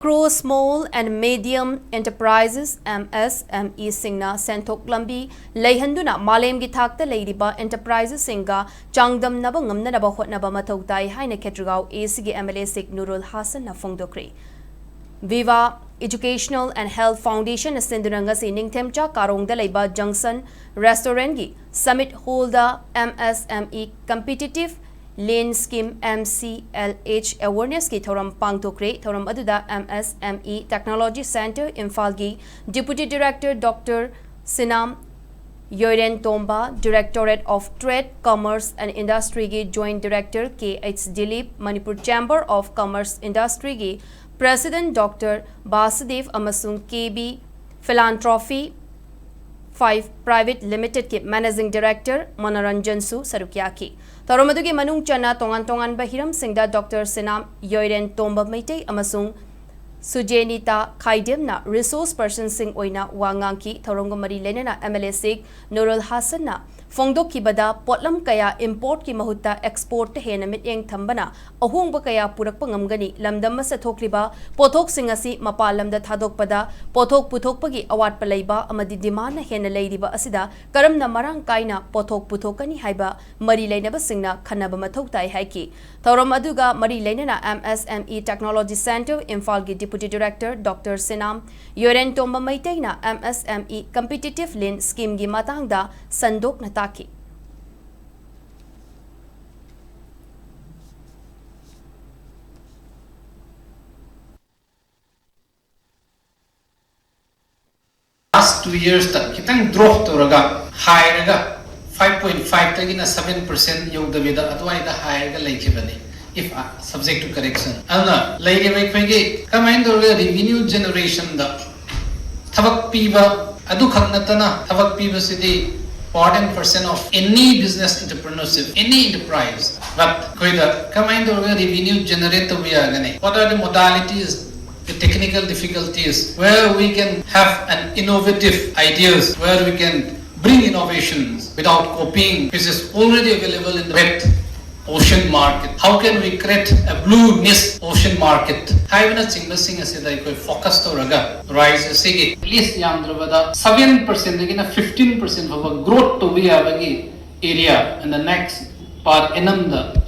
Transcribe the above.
Micro, Small and Medium Enterprises MSME Singna Senthok Lambi Leihanduna Malemgi Thaakta Leiriba Enterprises Singa Changdamnaba Ngamnaba Hotnaba Mathou Tai Haina Ketrugau ACG MLA Sik Nurul Hassan na Fongdokri Viva Educational and Health Foundation Sinduranga Ningthemcha Karongda Leiba Junction Restaurant Gi Summit Holder MSME Competitive Lane Scheme MCLH Awareness ki thoram pangtokre thoram aduda MSME Technology Center Imphal gi Deputy Director Dr. Sinam Yoren Tomba, Directorate of Trade, Commerce and Industry gi Joint Director KH Dilip, Manipur Chamber of Commerce Industry gi President Dr. Basudev Amasung KB Philanthropy 5 Private Limited ki Managing Director Manoranjan Su Sarukyaki. Toromadugi Manung Chana Tongan Bahiram Singda Dr. Sinam Yoren Tomba Meite Amasung Sujenita Khaidemna Resource Person Sing Oina Wanganki Torongomari Lenena MLA Sig Nurul Hassan na Fongdok Kibada Potlam Kaya Import ki Mahuta Export Hena Mityeng Thambana Ahungba Kaya Purak Pangamgani Lamdam sa Thokliba Pothok Singasi Mapalamda Thadok Pada Pothok Puthok Pagi Awat Palayba Amadi Dimana Hena Leiriba Asida Karam na Marang Kaina Pothok Puthokani Haiba Mari Lainaba Singna Khanaba Mathou Tai Haiki Tauram Aduga Mari Lainana MSME Technology Center Imphal gi Deputy Director Dr. Sinam Yoren Tomba Maitena MSME Competitive Lane Scheme gi Matangda Sandok Nataki. Last 2 years tak kitang drop to raga high raga 5.5 tagina 7% yung davida atwai da high raga laikibani if subject to correction ana Leiriba khoi kamain dorga revenue generation da thabak piba adu khanatana thabak piba sidi 40% of any business entrepreneurship any enterprise but khoi da kamain dorga revenue generate to be agane what are the modalities the technical difficulties where we can have an innovative ideas where we can bring innovations without copying which is already available in the wet ocean market. How can we create a blue mist ocean market? Haivana chingmasing asida koi focus to raga rise asigi at least yamdrabada 7% agina 15% of a growth to be abagi area in the next par annum the